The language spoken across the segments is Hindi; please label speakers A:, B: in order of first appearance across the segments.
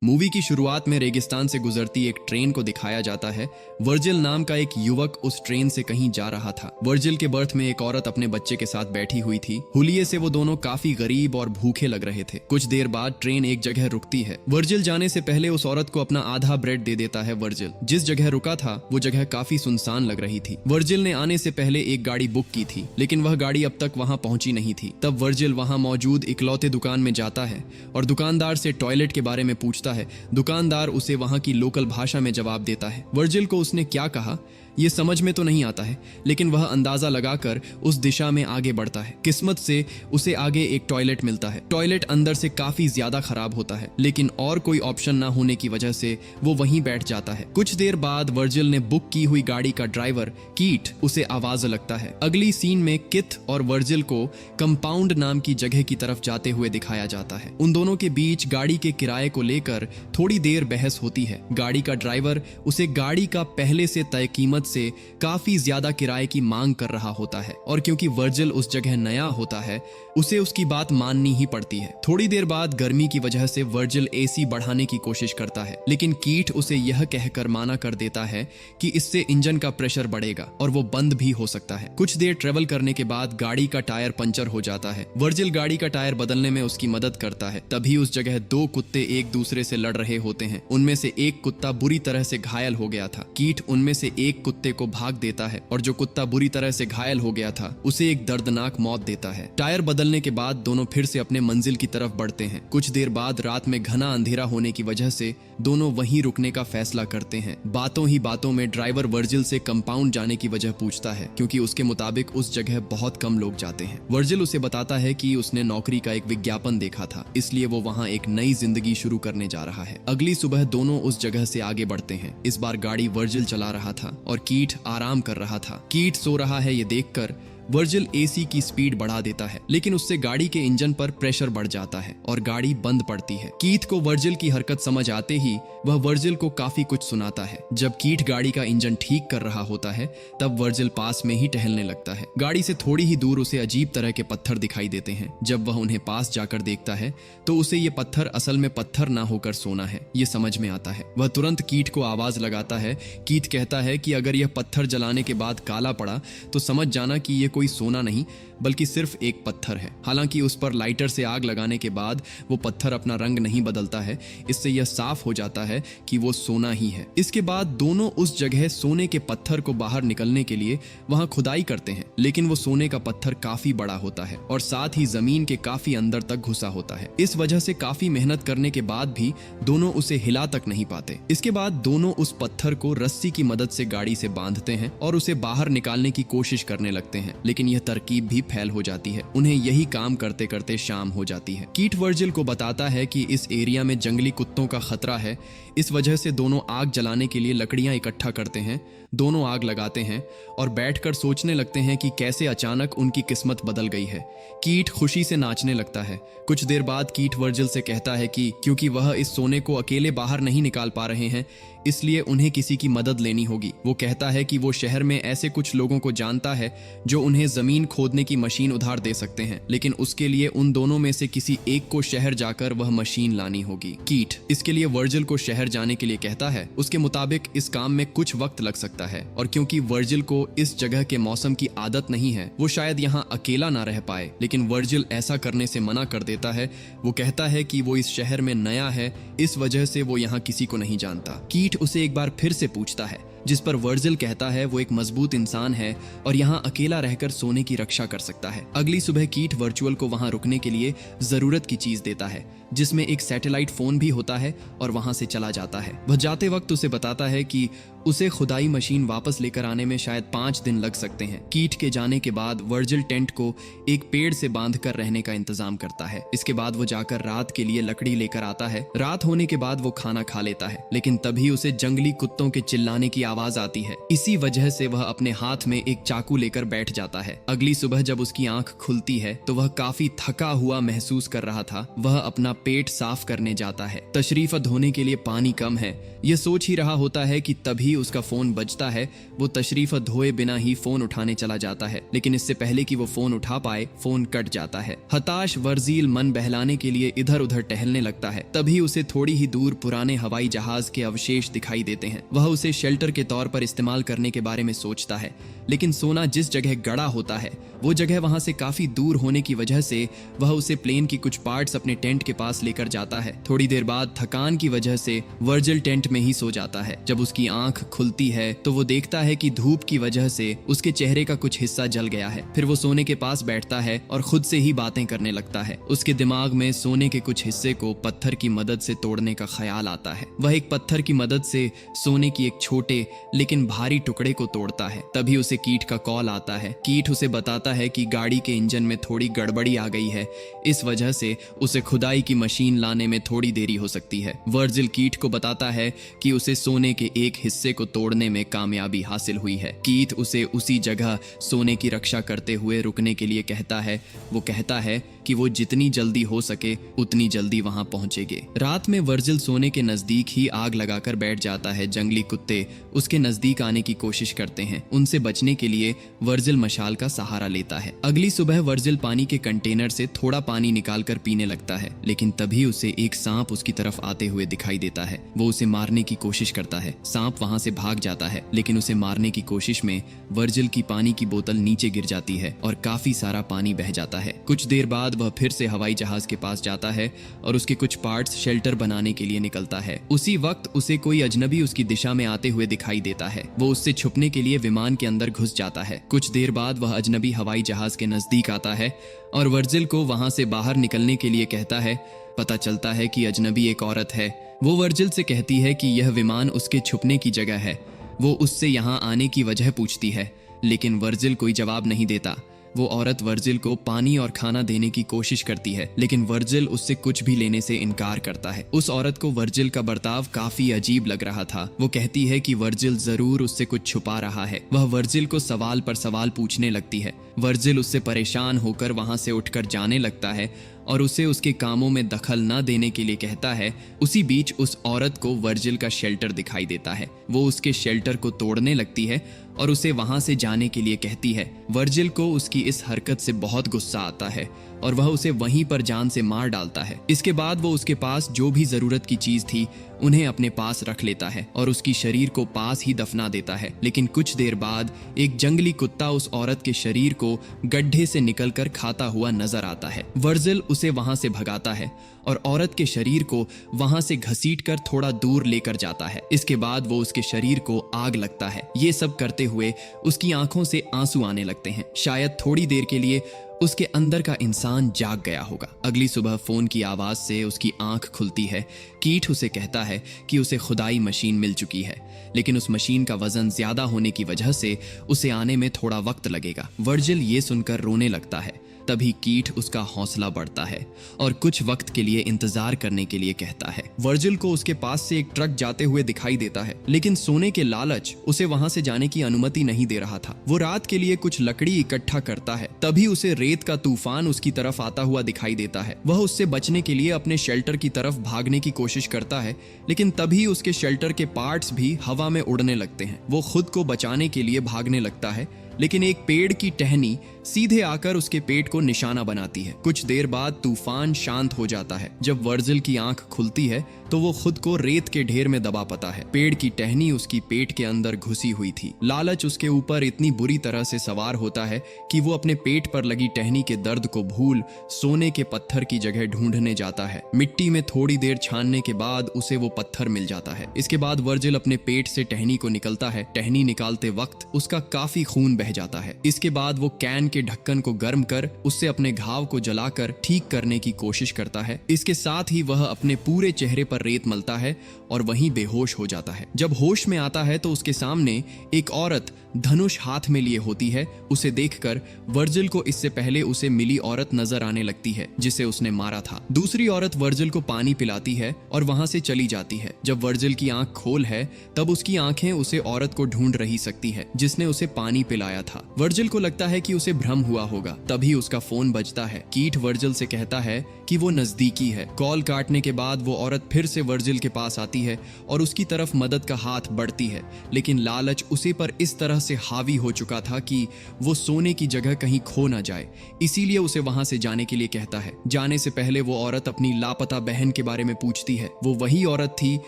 A: मूवी की शुरुआत में रेगिस्तान से गुजरती एक ट्रेन को दिखाया जाता है। वर्जिल नाम का एक युवक उस ट्रेन से कहीं जा रहा था। वर्जिल के बर्थ में एक औरत अपने बच्चे के साथ बैठी हुई थी। हुलिये से वो दोनों काफी गरीब और भूखे लग रहे थे। कुछ देर बाद ट्रेन एक जगह रुकती है। वर्जिल जाने से पहले उस औरत को अपना आधा ब्रेड दे देता है। वर्जिल जिस जगह रुका था वो जगह काफी सुनसान लग रही थी। वर्जिल ने आने से पहले एक गाड़ी बुक की थी, लेकिन वह गाड़ी अब तक वहां पहुंची नहीं थी। तब वर्जिल वहां मौजूद इकलौते दुकान में जाता है और दुकानदार से टॉयलेट के बारे में पूछता है। दुकानदार उसे वहां की लोकल भाषा में जवाब देता है। वर्जिल को उसने क्या कहा ये समझ में तो नहीं आता है, लेकिन वह अंदाजा लगाकर उस दिशा में आगे बढ़ता है। किस्मत से उसे आगे एक टॉयलेट मिलता है। टॉयलेट अंदर से काफी ज्यादा खराब होता है, लेकिन और कोई ऑप्शन ना होने की वजह से वो वहीं बैठ जाता है। कुछ देर बाद वर्जिल ने बुक की हुई गाड़ी का ड्राइवर कीट उसे आवाज लगता है। अगली सीन में किथ और वर्जिल को कंपाउंड नाम की जगह की तरफ जाते हुए दिखाया जाता है। उन दोनों के बीच गाड़ी के किराए को लेकर थोड़ी देर बहस होती है। गाड़ी का ड्राइवर उसे गाड़ी का पहले से तय कीमत से काफी ज्यादा किराए की मांग कर रहा होता है, और क्योंकि वर्जिल उस जगह नया होता है उसे उसकी बात माननी ही पड़ती है। थोड़ी देर बाद गर्मी की वजह से वर्जिल एसी बढ़ाने की कोशिश करता है, लेकिन कीट उसे यह कहकर माना कर देता है कि इससे इंजन का प्रेशर बढ़ेगा और वो बंद भी हो सकता है। कुछ देर ट्रेवल करने के बाद गाड़ी का टायर पंचर हो जाता है। वर्जिल गाड़ी का टायर बदलने में उसकी मदद करता है। तभी उस जगह दो कुत्ते एक दूसरे से लड़ रहे होते हैं। उनमें से एक कुत्ता बुरी तरह से घायल हो गया था। कीट उनमें से एक कुत्ते को भाग देता है और जो कुत्ता बुरी तरह से घायल हो गया था उसे एक दर्दनाक मौत देता है। टायर बदलने के बाद दोनों फिर से अपने मंजिल की तरफ बढ़ते हैं। कुछ देर बाद रात में घना अंधेरा होने की वजह से दोनों वहीं रुकने का फैसला करते हैं। बातों ही बातों में ड्राइवर वर्जिल से कंपाउंड जाने की वजह पूछता है, क्योंकि उसके मुताबिक उस जगह बहुत कम लोग जाते हैं। वर्जिल उसे बताता है कि उसने नौकरी का एक विज्ञापन देखा था, इसलिए वो वहां एक नई जिंदगी शुरू करने जा रहा है। अगली सुबह दोनों उस जगह से आगे बढ़ते हैं। इस बार गाड़ी वर्जिल चला रहा था और कीट आराम कर रहा था। कीट सो रहा है ये देखकर वर्जिल एसी की स्पीड बढ़ा देता है, लेकिन उससे गाड़ी के इंजन पर प्रेशर बढ़ जाता है और गाड़ी बंद पड़ती है। कीथ को वर्जिल की हरकत समझ आते ही वह वर्जिल को काफी कुछ सुनाता है। जब कीट गाड़ी का इंजन ठीक कर रहा होता है तब वर्जिल पास में ही टहलने लगता है। गाड़ी से थोड़ी ही दूर उसे अजीब तरह के पत्थर दिखाई देते हैं। जब वह उन्हें पास जाकर देखता है तो उसे ये पत्थर असल में पत्थर ना होकर सोना है, ये समझ में आता है। वह तुरंत कीट को आवाज लगाता है। कीट कहता है कि अगर यह पत्थर जलाने के बाद काला पड़ा तो समझ जाना कि ये कोई सोना नहीं बल्कि सिर्फ एक पत्थर है। हालांकि उस पर लाइटर से आग लगाने के बाद वो पत्थर अपना रंग नहीं बदलता है, इससे यह साफ हो जाता है कि वो सोना ही है। इसके बाद दोनों उस जगह सोने के पत्थर को बाहर निकलने के लिए वहां खुदाई करते हैं, लेकिन वो सोने का पत्थर काफी बड़ा होता है और साथ ही जमीन के काफी अंदर तक घुसा होता है। इस वजह से काफी मेहनत करने के बाद भी दोनों उसे हिला तक नहीं पाते। इसके बाद दोनों उस पत्थर को रस्सी की मदद से गाड़ी से बांधते हैं और उसे बाहर निकालने की कोशिश करने लगते हैं, लेकिन यह तरकीब भी फेल हो जाती है। उन्हें यही काम करते करते शाम हो जाती है। कीट वर्जिल को बताता है कि इस एरिया में जंगली कुत्तों का खतरा है। इस वजह से दोनों आग जलाने के लिए लकड़ियां इकट्ठा करते हैं। दोनों आग लगाते हैं और बैठकर सोचने लगते हैं कि कैसे अचानक उनकी किस्मत बदल गई है। कीट खुशी से नाचने लगता है। कुछ देर बाद कीट वर्जिल से कहता है कि क्योंकि वह इस सोने को अकेले बाहर नहीं निकाल पा रहे हैं, इसलिए उन्हें किसी की मदद लेनी होगी। वो कहता है कि वो शहर में ऐसे कुछ लोगों को जानता है जो उन्हें जमीन खोदने की मशीन उधार दे सकते हैं, लेकिन उसके लिए उन दोनों में से किसी एक को शहर जाकर वह मशीन लानी होगी। कीट इसके लिए वर्जिल को शहर जाने के लिए कहता है। उसके मुताबिक इस काम में कुछ वक्त लग सकता है, और क्योंकि वर्जिल को इस जगह के मौसम की आदत नहीं है वो शायद यहाँ अकेला ना रह पाए, लेकिन वर्जिल ऐसा करने से मना कर देता है। वो कहता है कि वो इस शहर में नया है, इस वजह से वो यहाँ किसी को नहीं जानता। कीट उसे एक बार फिर से पूछता है, जिस पर वर्जिल कहता है वो एक मजबूत इंसान है और यहाँ अकेला रहकर सोने की रक्षा कर सकता है। अगली सुबह कीट वर्चुअल को वहाँ रुकने के लिए जरूरत की चीज देता है, जिसमें एक सैटेलाइट फोन भी होता है, और वहां से चला जाता है। वह जाते वक्त उसे बताता है कि उसे खुदाई मशीन वापस लेकर आने में शायद 5 दिन लग सकते हैं। कीट के जाने के बाद वर्जिल टेंट को एक पेड़ से बांधकर रहने का इंतजाम करता है। इसके बाद वो जाकर रात के लिए लकड़ी लेकर आता है। रात होने के बाद वो खाना खा लेता है, लेकिन तभी उसे जंगली कुत्तों के चिल्लाने की आवाज आवाज आती है। इसी वजह से वह अपने हाथ में एक चाकू लेकर बैठ जाता है। अगली सुबह जब उसकी आंख खुलती है तो वह काफी थका हुआ महसूस कर रहा था। वह अपना पेट साफ करने जाता है। तशरीफत धोने के लिए पानी कम है, यह सोच ही रहा होता है कि तभी उसका फोन बजता है। वो तशरीफत धोए बिना ही फोन उठाने चला जाता है, लेकिन इससे पहले कि वो फोन उठा पाए फोन कट जाता है। हताश वर्जील मन बहलाने के लिए इधर उधर टहलने लगता है। तभी उसे थोड़ी ही दूर पुराने हवाई जहाज के अवशेष दिखाई देते हैं। वह उसे शेल्टर के तौर पर इस्तेमाल करने के बारे में सोचता है, लेकिन सोना जिस जगह गड़ा होता है वो जगह वहां से काफी दूर होने की वजह से वह उसे प्लेन की कुछ पार्ट्स अपने टेंट के पास लेकर जाता है। थोड़ी देर बाद थकान की वजह से वर्जिल टेंट में ही सो जाता है। जब उसकी आंख खुलती है तो वो देखता है कि धूप की वजह से उसके चेहरे का कुछ हिस्सा जल गया है। फिर वो सोने के पास बैठता है और खुद से ही बातें करने लगता है। उसके दिमाग में सोने के कुछ हिस्से को पत्थर की मदद से तोड़ने का ख्याल आता है। वह एक पत्थर की मदद से सोने की एक छोटे लेकिन भारी टुकड़े को तोड़ता है। तभी उसे कीट का कॉल आता है। कीट उसे बताता है कि गाड़ी के इंजन में थोड़ी गड़बड़ी आ गई है, इस वजह से उसे खुदाई की मशीन लाने में थोड़ी देरी हो सकती है। वर्जिल कीट को बताता है कि उसे सोने के एक हिस्से को तोड़ने में कामयाबी हासिल हुई है। कीट उसे उसी जगह सोने की रक्षा करते हुए रुकने के लिए कहता है। वो कहता है कि वो जितनी जल्दी हो सके उतनी जल्दी वहां पहुंचेंगे। रात में वर्जिल सोने के नजदीक ही आग लगाकर बैठ जाता है। जंगली कुत्ते उसके नजदीक आने की कोशिश करते हैं। उनसे बचने के लिए वर्जिल मशाल का सहारा लेता है। अगली सुबह वर्जिल पानी के कंटेनर से थोड़ा पानी निकालकर पीने लगता है, लेकिन तभी उसे एक सांप उसकी तरफ आते हुए दिखाई देता है। वो उसे मारने की कोशिश करता है। सांप वहां से भाग जाता है, लेकिन उसे मारने की कोशिश में वर्जिल की पानी की बोतल नीचे गिर जाती है और काफी सारा पानी बह जाता है। कुछ देर बाद वह फिर से हवाई जहाज के पास जाता है और उसके कुछ पार्ट्स शेल्टर बनाने के लिए निकलता है। उसी वक्त उसे कोई अजनबी उसकी दिशा में आते हुए दिखाई देता है। वो उससे छुपने के लिए विमान के अंदर घुस जाता है। कुछ देर बाद वह अजनबी हवाई जहाज के नजदीक आता है और वर्जिल को वहां से बाहर निकलने के लिए कहता है। पता चलता है कि अजनबी एक औरत है। वो वर्जिल से कहती है कि यह विमान उसके छुपने की जगह है। वो उससे यहाँ आने की वजह पूछती है, लेकिन वर्जिल कोई जवाब नहीं देता। वो औरत वर्जिल को पानी और खाना देने की कोशिश करती है, लेकिन वर्जिल उससे कुछ भी लेने से इनकार करता है। उस औरत को वर्जिल का बर्ताव काफी अजीब लग रहा था। वो कहती है कि वर्जिल जरूर उससे कुछ छुपा रहा है। वह वर्जिल को सवाल पर सवाल पूछने लगती है। वर्जिल उससे परेशान होकर वहां से उठकर जाने लगता है और उसे उसके कामों में दखल न देने के लिए कहता है। उसी बीच उस औरत को वर्जिल का शेल्टर दिखाई देता है। वो उसके शेल्टर को तोड़ने लगती है और उसे वहां से जाने के लिए कहती है। वर्जिल को उसकी इस हरकत से बहुत गुस्सा आता है और वह उसे वहीं पर जान से मार डालता है। इसके बाद वो उसके पास जो भी जरूरत की चीज थी उन्हें अपने पास रख लेता है और उसकी शरीर को पास ही दफना देता है। लेकिन कुछ देर बाद एक जंगली कुत्ता उस औरत के शरीर को गड्ढे से निकलकर खाता हुआ नजर आता है। वर्जिल उसे वहां से भगाता है और औरत के शरीर को वहां से घसीटकर थोड़ा दूर लेकर जाता है। इसके बाद वो उसके शरीर को आग लगता है। ये सब करते हुए उसकी आंखों से आंसू आने लगते हैं। शायद थोड़ी देर के लिए उसके अंदर का इंसान जाग गया होगा। अगली सुबह फोन की आवाज से उसकी आंख खुलती है। कीट उसे कहता है कि उसे खुदाई मशीन मिल चुकी है, लेकिन उस मशीन का वजन ज्यादा होने की वजह से उसे आने में थोड़ा वक्त लगेगा। वर्जिल ये सुनकर रोने लगता है। तभी कीट उसका हौसला बढ़ता है और कुछ वक्त के लिए इंतजार करने के लिए कहता है। वर्जिल को उसके पास से एक ट्रक जाते हुए दिखाई देता है, लेकिन सोने के लालच उसे वहां से जाने की अनुमति नहीं दे रहा था। वो रात के लिए कुछ लकड़ी इकट्ठा करता है। तभी उसे रेत का तूफान उसकी तरफ आता हुआ दिखाई देता है। वह उससे बचने के लिए अपने शेल्टर की तरफ भागने की कोशिश करता है, लेकिन तभी उसके शेल्टर के पार्ट्स भी हवा में उड़ने लगते हैं। वो खुद को बचाने के लिए भागने लगता है, लेकिन एक पेड़ की टहनी सीधे आकर उसके पेट को निशाना बनाती है। कुछ देर बाद तूफान शांत हो जाता है। जब वर्जिल की आंख खुलती है तो वो खुद को रेत के ढेर में दबा पाता है। पेड़ की टहनी उसकी पेट के अंदर घुसी हुई थी। लालच उसके ऊपर इतनी बुरी तरह से सवार होता है कि वो अपने पेट पर लगी टहनी के दर्द को भूल सोने के पत्थर की जगह ढूंढने जाता है। मिट्टी में थोड़ी देर छानने के बाद उसे वो पत्थर मिल जाता है। इसके बाद वर्जिल अपने पेट से टहनी को निकलता है। टहनी निकालते वक्त उसका काफी खून बह जाता है। इसके बाद वो कैन के ढक्कन को गर्म कर उससे अपने घाव को जलाकर ठीक करने की कोशिश करता है। इसके साथ ही वह अपने पूरे चेहरे पर रेत मलता है और वहीं बेहोश हो जाता है। जब होश में आता है तो उसके सामने एक औरत धनुष हाथ में लिए होती है, उसे देखकर वर्जिल को इससे पहले उसे मिली औरत नजर आने लगती है जिसे उसने मारा था। दूसरी औरत वर्जिल को पानी पिलाती है और वहां से चली जाती है। जब वर्जिल की आंख खोल है तब उसकी आंखें उसे औरत को ढूंढ रही सकती है जिसने उसे पानी पिलाया था। वर्जिल को लगता है कि उसे भ्रम हुआ होगा, तभी उसका फोन बजता है। कीट वर्जिल से कहता है कि वो नजदीकी है। कॉल काटने के बाद वो औरत फिर से वर्जिल के पास आती है और उसकी तरफ मदद का हाथ बढ़ती है, लेकिन लालच उसे पर इस तरह से हावी हो चुका था कि वो सोने की जगह कहीं खो ना जाए, इसीलिए उसे वहां से जाने के लिए कहता है। जाने से पहले वो औरत अपनी लापता बहन के बारे में पूछती है। वो वही औरत थी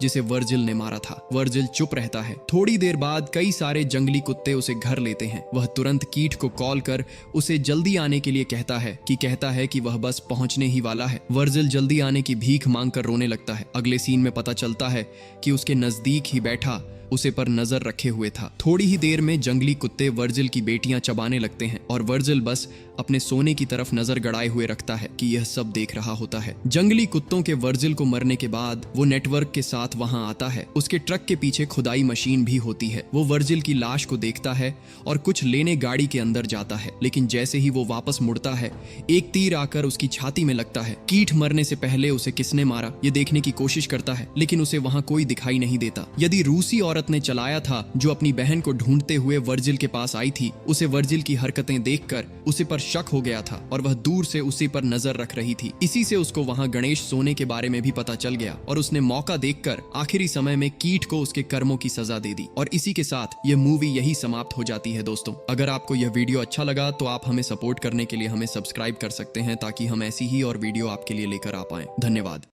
A: जिसे वर्जिल ने मारा था। वर्जिल चुप रहता है। थोड़ी देर बाद कई सारे जंगली कुत्ते उसे घर लेते हैं। वह तुरंत कीट को कॉल कर उसे जल्दी आने के लिए कहता है कि वह बस पहुंचने ही वाला है। वर्जिल जल्दी आने की भीख मांगकर रोने लगता है। अगले सीन में पता चलता है कि उसके नजदीक ही बैठा उसे पर नजर रखे हुए था। थोड़ी ही देर में जंगली कुत्ते वर्जिल की बेटियां चबाने लगते हैं और वर्जिल बस अपने सोने की तरफ नजर गड़ाए हुए रखता है कि यह सब देख रहा होता है। जंगली कुत्तों के वर्जिल को मरने के बाद वो नेटवर्क के साथ वहां आता है। उसके ट्रक के पीछे खुदाई मशीन भी होती है। वो वर्जिल की लाश को देखता है और कुछ लेने गाड़ी के अंदर जाता है, लेकिन जैसे ही वो वापस मुड़ता है एक तीर आकर उसकी छाती में लगता है। कीट मरने से पहले उसे किसने मारा ये देखने की कोशिश करता है, लेकिन उसे वहां कोई दिखाई नहीं देता। यदि रूसी औरत ने चलाया था जो अपनी बहन को ढूंढते हुए वर्जिल के पास आई थी, उसे वर्जिल की हरकतें देखकर उसे पर शक हो गया था और वह दूर से उसी पर नजर रख रही थी। इसी से उसको वहां गणेश सोने के बारे में भी पता चल गया और उसने मौका देखकर आखिरी समय में कीट को उसके कर्मों की सजा दे दी। और इसी के साथ यह मूवी यही समाप्त हो जाती है। दोस्तों, अगर आपको यह वीडियो अच्छा लगा तो आप हमें सपोर्ट करने के लिए हमें सब्सक्राइब कर सकते हैं ताकि हम ऐसी ही और वीडियो आपके लिए लेकर आ पाएं। धन्यवाद।